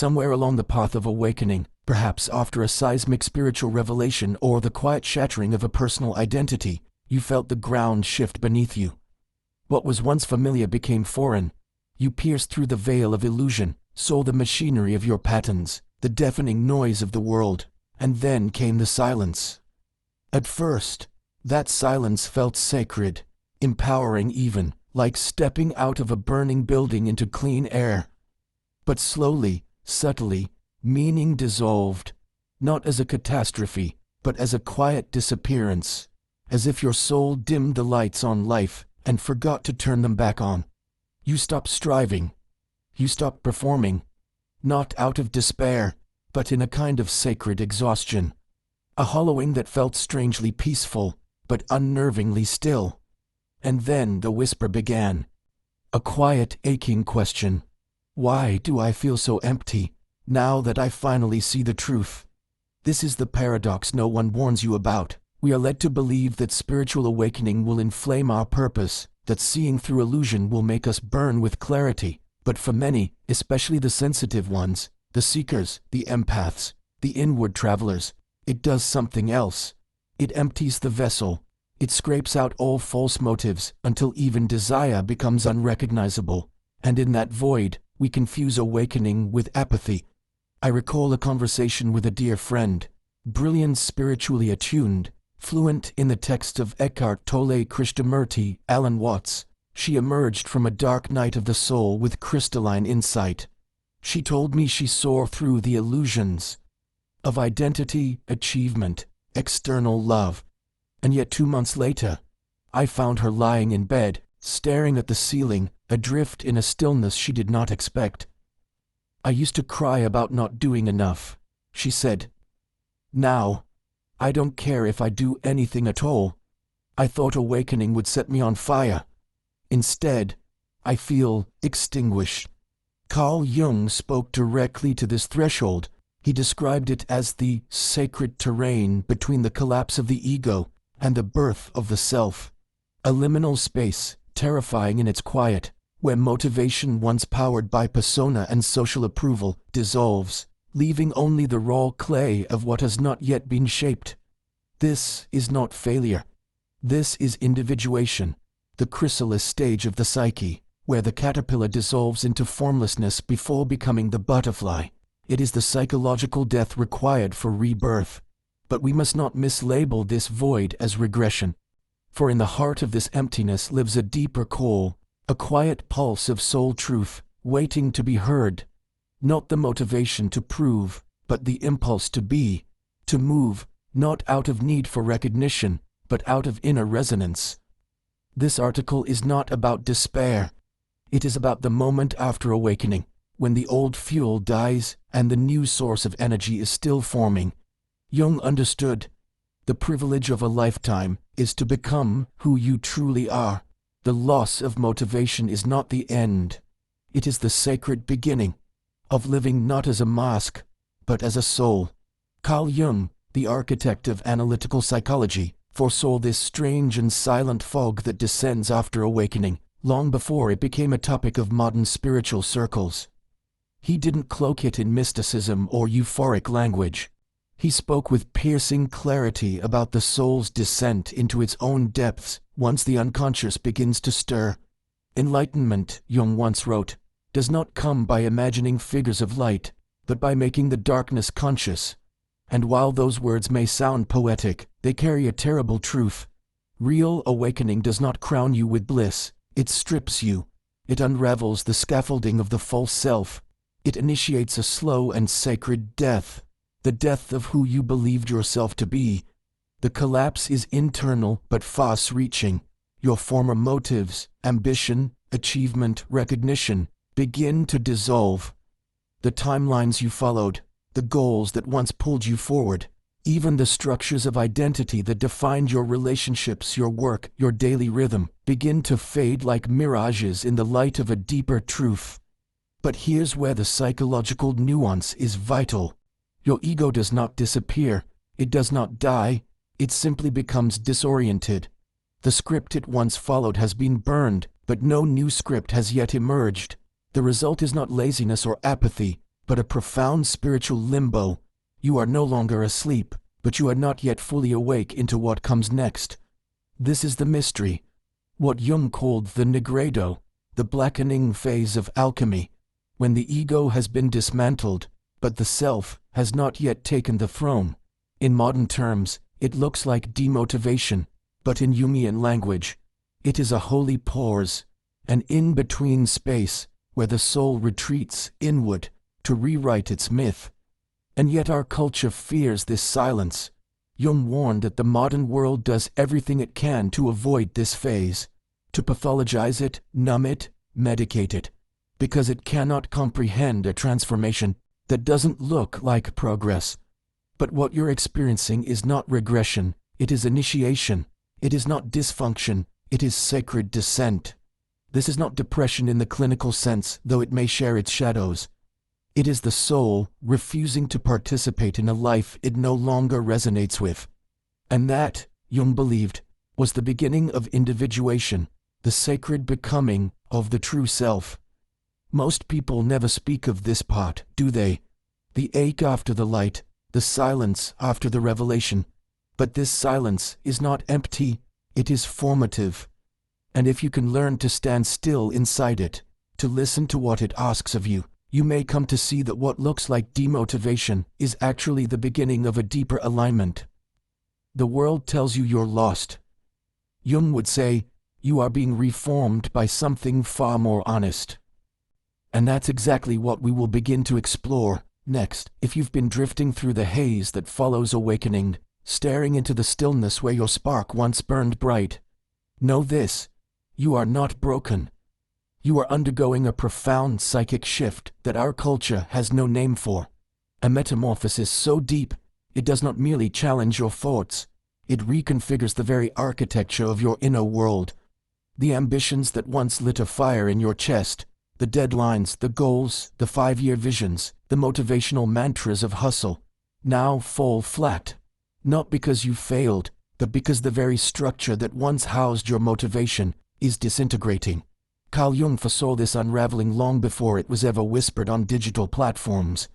Somewhere along the path of awakening, perhaps after a seismic spiritual revelation or the quiet shattering of a personal identity, you felt the ground shift beneath you. What was once familiar became foreign. You pierced through the veil of illusion, saw the machinery of your patterns, the deafening noise of the world, and then came the silence. At first, that silence felt sacred, empowering even, like stepping out of a burning building into clean air. But slowly, subtly, meaning dissolved, not as a catastrophe, but as a quiet disappearance, as if your soul dimmed the lights on life and forgot to turn them back on. You stopped striving. You stopped performing, not out of despair, but in a kind of sacred exhaustion, a hollowing that felt strangely peaceful, but unnervingly still. And then the whisper began, a quiet, aching question. Why do I feel so empty, now that I finally see the truth? This is the paradox no one warns you about. We are led to believe that spiritual awakening will inflame our purpose, that seeing through illusion will make us burn with clarity. But for many, especially the sensitive ones, the seekers, the empaths, the inward travelers, it does something else. It empties the vessel. It scrapes out all false motives until even desire becomes unrecognizable. And in that void, we confuse awakening with apathy. I recall a conversation with a dear friend, brilliant, spiritually attuned, fluent in the texts of Eckhart Tolle, Krishnamurti, Alan Watts. She emerged from a dark night of the soul with crystalline insight. She told me she saw through the illusions of identity, achievement, external love. And yet 2 months later, I found her lying in bed, staring at the ceiling, adrift in a stillness she did not expect. I used to cry about not doing enough, she said. Now, I don't care if I do anything at all. I thought awakening would set me on fire. Instead, I feel extinguished. Carl Jung spoke directly to this threshold. He described it as the sacred terrain between the collapse of the ego and the birth of the self. A liminal space, terrifying in its quiet, where motivation once powered by persona and social approval dissolves, leaving only the raw clay of what has not yet been shaped. This is not failure. This is individuation, the chrysalis stage of the psyche, where the caterpillar dissolves into formlessness before becoming the butterfly. It is the psychological death required for rebirth. But we must not mislabel this void as regression. For in the heart of this emptiness lives a deeper call, a quiet pulse of soul truth, waiting to be heard. Not the motivation to prove, but the impulse to be, to move, not out of need for recognition, but out of inner resonance. This article is not about despair. It is about the moment after awakening, when the old fuel dies and the new source of energy is still forming. Jung understood, the privilege of a lifetime is to become who you truly are. The loss of motivation is not the end. It is the sacred beginning of living not as a mask, but as a soul. Carl Jung, the architect of analytical psychology, foresaw this strange and silent fog that descends after awakening, long before it became a topic of modern spiritual circles. He didn't cloak it in mysticism or euphoric language. He spoke with piercing clarity about the soul's descent into its own depths once the unconscious begins to stir. Enlightenment, Jung once wrote, does not come by imagining figures of light, but by making the darkness conscious. And while those words may sound poetic, they carry a terrible truth. Real awakening does not crown you with bliss. It strips you. It unravels the scaffolding of the false self. It initiates a slow and sacred death. The death of who you believed yourself to be. The collapse is internal but fast-reaching. Your former motives, ambition, achievement, recognition, begin to dissolve. The timelines you followed, the goals that once pulled you forward, even the structures of identity that defined your relationships, your work, your daily rhythm, begin to fade like mirages in the light of a deeper truth. But here's where the psychological nuance is vital. Your ego does not disappear, it does not die, it simply becomes disoriented. The script it once followed has been burned, but no new script has yet emerged. The result is not laziness or apathy, but a profound spiritual limbo. You are no longer asleep, but you are not yet fully awake into what comes next. This is the mystery, what Jung called the nigredo, the blackening phase of alchemy, when the ego has been dismantled, but the self has not yet taken the throne. In modern terms, it looks like demotivation, but in Jungian language, it is a holy pause, an in-between space where the soul retreats inward to rewrite its myth. And yet our culture fears this silence. Jung warned that the modern world does everything it can to avoid this phase, to pathologize it, numb it, medicate it, because it cannot comprehend a transformation that doesn't look like progress. But what you're experiencing is not regression, it is initiation. It is not dysfunction, it is sacred descent. This is not depression in the clinical sense, though it may share its shadows. It is the soul refusing to participate in a life it no longer resonates with. And that, Jung believed, was the beginning of individuation, the sacred becoming of the true self. Most people never speak of this part, do they? The ache after the light, the silence after the revelation. But this silence is not empty, it is formative. And if you can learn to stand still inside it, to listen to what it asks of you, you may come to see that what looks like demotivation is actually the beginning of a deeper alignment. The world tells you you're lost. Jung would say, you are being reformed by something far more honest. And that's exactly what we will begin to explore next. If you've been drifting through the haze that follows awakening, staring into the stillness where your spark once burned bright, know this, you are not broken. You are undergoing a profound psychic shift that our culture has no name for. A metamorphosis so deep, it does not merely challenge your thoughts, it reconfigures the very architecture of your inner world. The ambitions that once lit a fire in your chest, the deadlines, the goals, the 5-year visions, the motivational mantras of hustle, now fall flat. Not because you failed, but because the very structure that once housed your motivation is disintegrating. Carl Jung foresaw this unraveling long before it was ever whispered on digital platforms.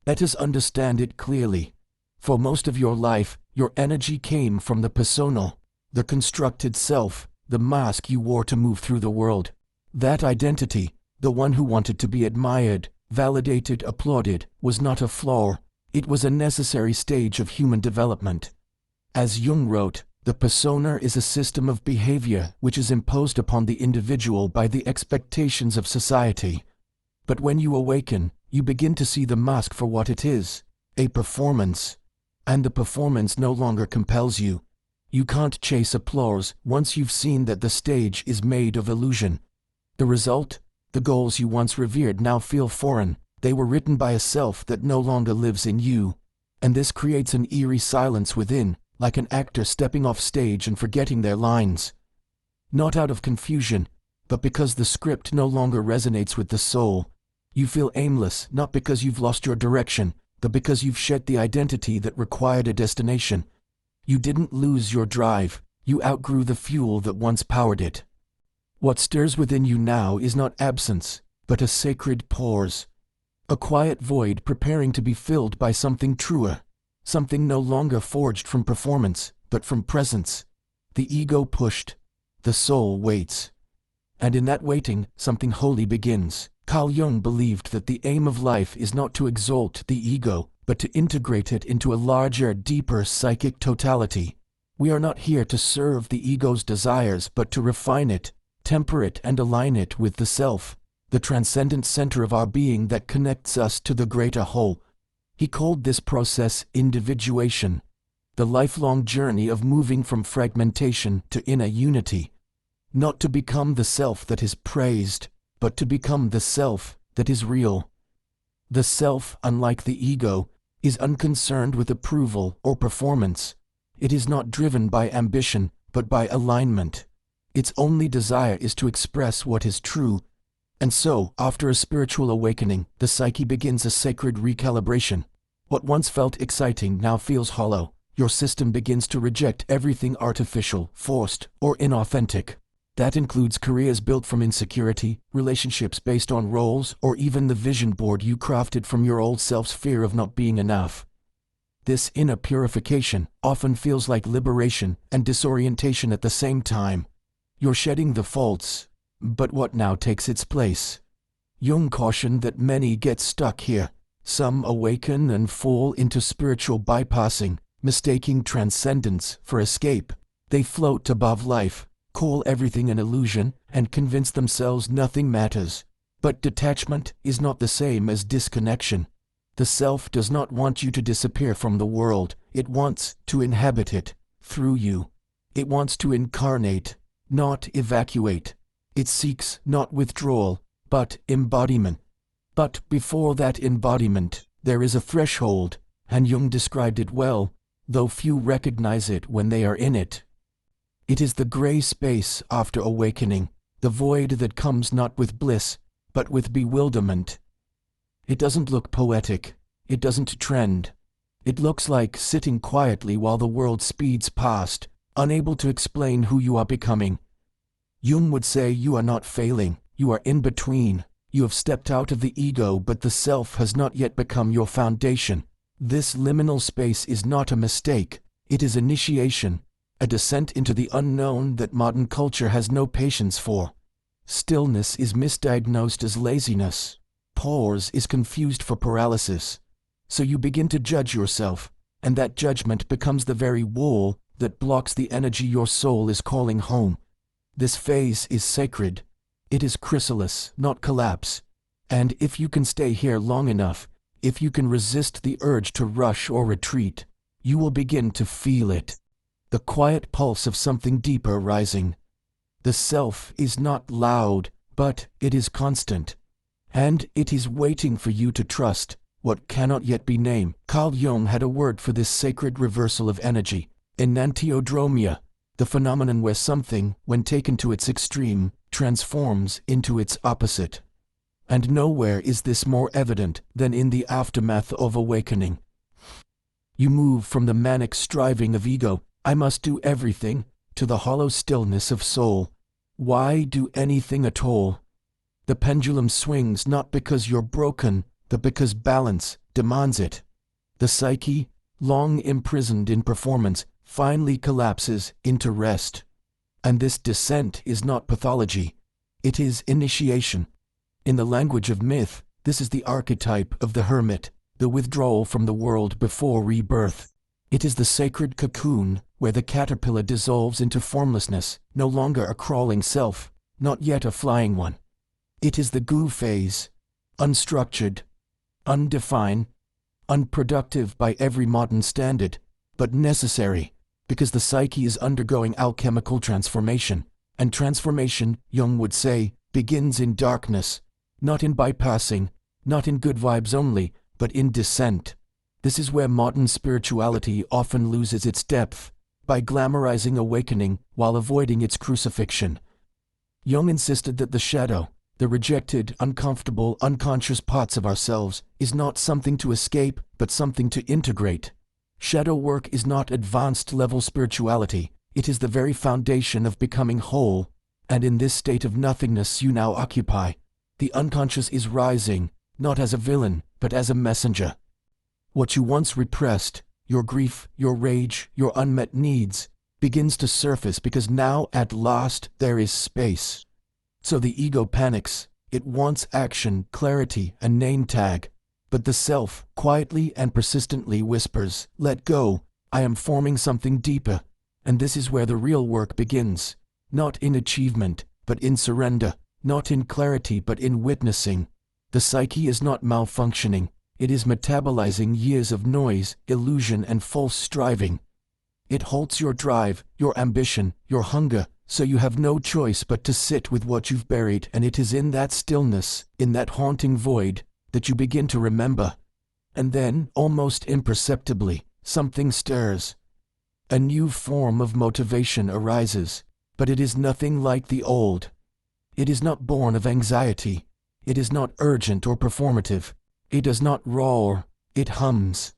Let us understand it clearly. For most of your life, your energy came from the personal, the constructed self, the mask you wore to move through the world. That identity, the one who wanted to be admired, validated, applauded, was not a flaw. It was a necessary stage of human development. As Jung wrote, the persona is a system of behavior which is imposed upon the individual by the expectations of society. But when you awaken, you begin to see the mask for what it is, a performance. And the performance no longer compels you. You can't chase applause once you've seen that the stage is made of illusion. The result? The goals you once revered now feel foreign. They were written by a self that no longer lives in you. And this creates an eerie silence within, like an actor stepping off stage and forgetting their lines. Not out of confusion, but because the script no longer resonates with the soul. You feel aimless, not because you've lost your direction, but because you've shed the identity that required a destination. You didn't lose your drive, you outgrew the fuel that once powered it. What stirs within you now is not absence, but a sacred pause. A quiet void preparing to be filled by something truer. Something no longer forged from performance, but from presence. The ego pushed, the soul waits. And in that waiting, something holy begins. Carl Jung believed that the aim of life is not to exalt the ego, but to integrate it into a larger, deeper psychic totality. We are not here to serve the ego's desires, but to refine it, temper it, and align it with the self, the transcendent center of our being that connects us to the greater whole. He called this process individuation, the lifelong journey of moving from fragmentation to inner unity, not to become the self that is praised, but to become the self that is real. The self, unlike the ego, is unconcerned with approval or performance. It is not driven by ambition, but by alignment. Its only desire is to express what is true. And so, after a spiritual awakening, the psyche begins a sacred recalibration. What once felt exciting now feels hollow. Your system begins to reject everything artificial, forced, or inauthentic. That includes careers built from insecurity, relationships based on roles, or even the vision board you crafted from your old self's fear of not being enough. This inner purification often feels like liberation and disorientation at the same time. You're shedding the faults, but what now takes its place? Jung cautioned that many get stuck here. Some awaken and fall into spiritual bypassing, mistaking transcendence for escape. They float above life, call everything an illusion, and convince themselves nothing matters. But detachment is not the same as disconnection. The self does not want you to disappear from the world. It wants to inhabit it through you. It wants to incarnate, not evacuate. It seeks not withdrawal, but embodiment. But before that embodiment, there is a threshold, and Jung described it well, though few recognize it when they are in it. It is the gray space after awakening, the void that comes not with bliss, but with bewilderment. It doesn't look poetic. It doesn't trend. It looks like sitting quietly while the world speeds past, unable to explain who you are becoming. Jung would say you are not failing, you are in between. You have stepped out of the ego, but the self has not yet become your foundation. This liminal space is not a mistake. It is initiation, a descent into the unknown that modern culture has no patience for. Stillness is misdiagnosed as laziness. Pause is confused for paralysis. So you begin to judge yourself, and that judgment becomes the very wall that blocks the energy your soul is calling home. This phase is sacred. It is chrysalis, not collapse. And if you can stay here long enough, if you can resist the urge to rush or retreat, you will begin to feel it. The quiet pulse of something deeper rising. The self is not loud, but it is constant. And it is waiting for you to trust what cannot yet be named. Carl Jung had a word for this sacred reversal of energy, enantiodromia, the phenomenon where something, when taken to its extreme, transforms into its opposite. And nowhere is this more evident than in the aftermath of awakening. You move from the manic striving of ego, I must do everything, to the hollow stillness of soul. Why do anything at all? The pendulum swings not because you're broken, but because balance demands it. The psyche, long imprisoned in performance, finally collapses into rest. And this descent is not pathology. It is initiation. In the language of myth, this is the archetype of the hermit, the withdrawal from the world before rebirth. It is the sacred cocoon where the caterpillar dissolves into formlessness, no longer a crawling self, not yet a flying one. It is the goo phase, unstructured, undefined, unproductive by every modern standard, but necessary, because the psyche is undergoing alchemical transformation, and transformation, Jung would say, begins in darkness, not in bypassing, not in good vibes only, but in descent. This is where modern spirituality often loses its depth, by glamorizing awakening while avoiding its crucifixion. Jung insisted that the shadow, the rejected, uncomfortable, unconscious parts of ourselves, is not something to escape, but something to integrate. Shadow work is not advanced-level spirituality. It is the very foundation of becoming whole, and in this state of nothingness you now occupy. The unconscious is rising, not as a villain, but as a messenger. What you once repressed, your grief, your rage, your unmet needs, begins to surface because now, at last, there is space. So the ego panics. It wants action, clarity, a name tag. But the self, quietly and persistently whispers, let go, I am forming something deeper. And this is where the real work begins. Not in achievement, but in surrender. Not in clarity, but in witnessing. The psyche is not malfunctioning. It is metabolizing years of noise, illusion, and false striving. It halts your drive, your ambition, your hunger, so you have no choice but to sit with what you've buried, and it is in that stillness, in that haunting void, that you begin to remember. And then, almost imperceptibly, something stirs. A new form of motivation arises, but it is nothing like the old. It is not born of anxiety. It is not urgent or performative. It does not roar, it hums.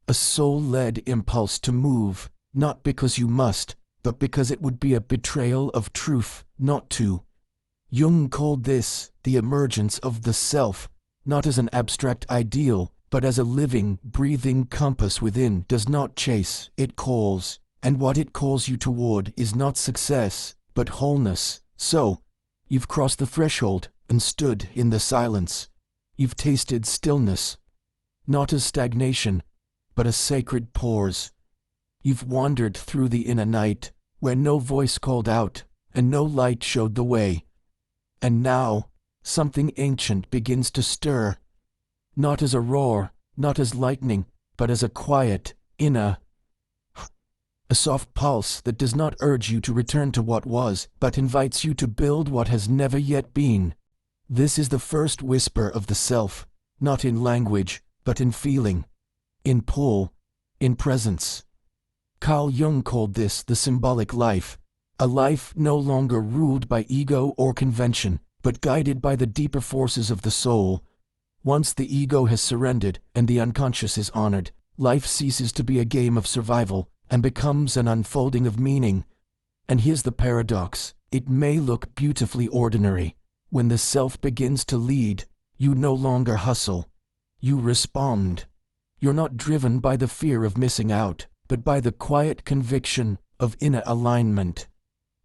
A soul-led impulse to move, not because you must, but because it would be a betrayal of truth, not to. Jung called this the emergence of the self, not as an abstract ideal, but as a living, breathing compass within. Does not chase, it calls, and what it calls you toward is not success, but wholeness. So, you've crossed the threshold and stood in the silence. You've tasted stillness, not as stagnation, but as sacred pause. You've wandered through the inner night, where no voice called out, and no light showed the way. And now, something ancient begins to stir, not as a roar, not as lightning, but as a quiet, inner, a soft pulse that does not urge you to return to what was, but invites you to build what has never yet been. This is the first whisper of the self, not in language, but in feeling, in pull, in presence. Carl Jung called this the symbolic life, a life no longer ruled by ego or convention, but guided by the deeper forces of the soul. Once the ego has surrendered and the unconscious is honored, life ceases to be a game of survival and becomes an unfolding of meaning. And here's the paradox: it may look beautifully ordinary. When the self begins to lead, you no longer hustle. You respond. You're not driven by the fear of missing out, but by the quiet conviction of inner alignment.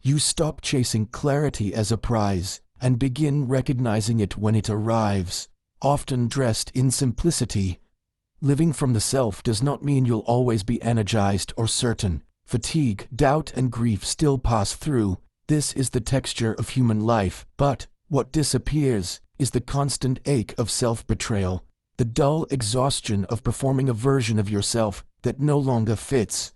You stop chasing clarity as a prize and begin recognizing it when it arrives, often dressed in simplicity. Living from the self does not mean you'll always be energized or certain. Fatigue, doubt, and grief still pass through. This is the texture of human life, but what disappears is the constant ache of self-betrayal, the dull exhaustion of performing a version of yourself that no longer fits.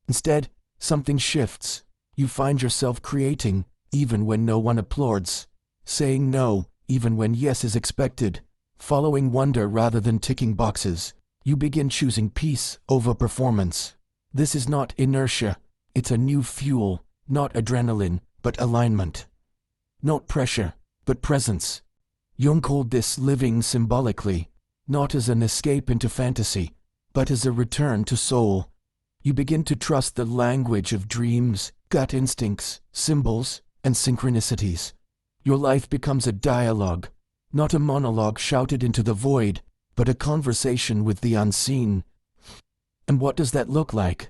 Instead, something shifts. You find yourself creating, even when no one applauds, saying no, even when yes is expected, following wonder rather than ticking boxes. You begin choosing peace over performance. This is not inertia, it's a new fuel, not adrenaline, but alignment. Not pressure, but presence. Jung called this living symbolically, not as an escape into fantasy, but as a return to soul. You begin to trust the language of dreams, gut instincts, symbols, and synchronicities. Your life becomes a dialogue, not a monologue shouted into the void, but a conversation with the unseen. And what does that look like?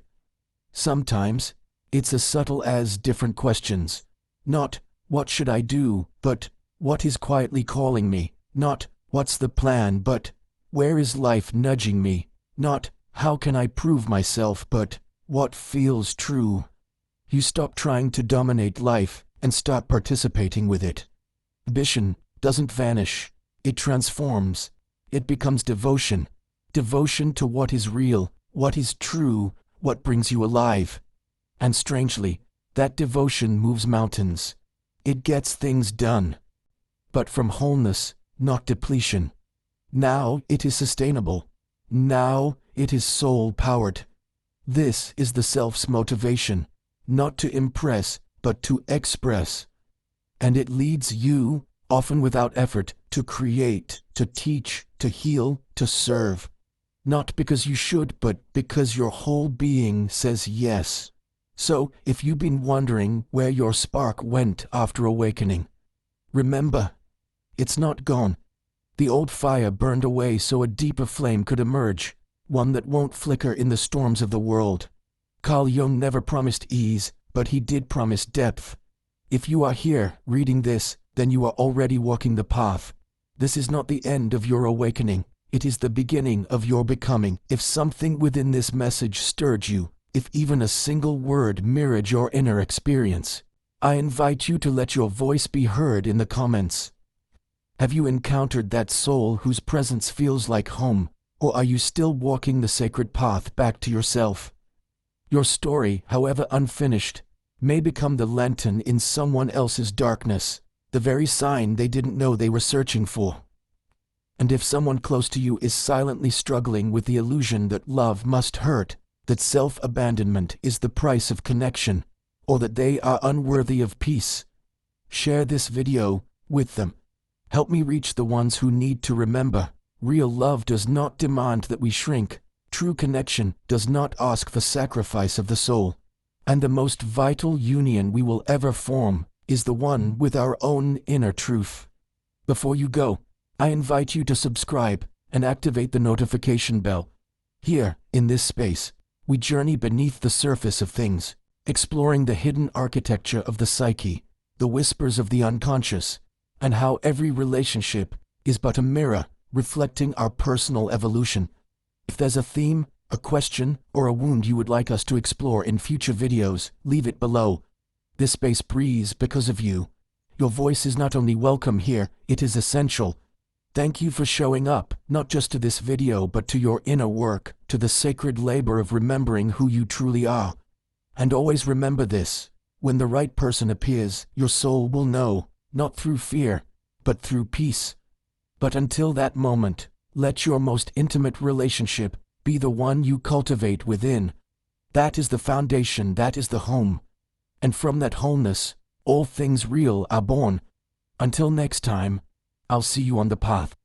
Sometimes, it's as subtle as different questions. Not, what should I do, but, what is quietly calling me? Not, what's the plan, but, where is life nudging me? Not, how can I prove myself, but, what feels true? You stop trying to dominate life and start participating with it. Ambition doesn't vanish, it transforms. It becomes devotion. Devotion to what is real, what is true, what brings you alive. And strangely, that devotion moves mountains. It gets things done. But from wholeness, not depletion. Now it is sustainable. Now it is soul-powered. This is the self's motivation, not to impress, but to express. And it leads you, often without effort, to create, to teach, to heal, to serve. Not because you should, but because your whole being says yes. So, if you've been wondering where your spark went after awakening, remember, it's not gone. The old fire burned away so a deeper flame could emerge, one that won't flicker in the storms of the world. Carl Jung never promised ease, but he did promise depth. If you are here, reading this, then you are already walking the path. This is not the end of your awakening, it is the beginning of your becoming. If something within this message stirred you, if even a single word mirrored your inner experience, I invite you to let your voice be heard in the comments. Have you encountered that soul whose presence feels like home, or are you still walking the sacred path back to yourself? Your story, however unfinished, may become the lantern in someone else's darkness, the very sign they didn't know they were searching for. And if someone close to you is silently struggling with the illusion that love must hurt, that self-abandonment is the price of connection, or that they are unworthy of peace, share this video with them. Help me reach the ones who need to remember. Real love does not demand that we shrink. True connection does not ask for sacrifice of the soul. And the most vital union we will ever form is the one with our own inner truth. Before you go, I invite you to subscribe and activate the notification bell. Here, in this space, we journey beneath the surface of things, exploring the hidden architecture of the psyche, the whispers of the unconscious, and how every relationship is but a mirror reflecting our personal evolution. If there's a theme, a question, or a wound you would like us to explore in future videos, leave it below. This space breathes because of you. Your voice is not only welcome here, it is essential. Thank you for showing up, not just to this video but to your inner work, to the sacred labor of remembering who you truly are. And always remember this: when the right person appears, your soul will know, not through fear, but through peace. But until that moment, let your most intimate relationship be the one you cultivate within. That is the foundation, that is the home. And from that wholeness, all things real are born. Until next time, I'll see you on the path.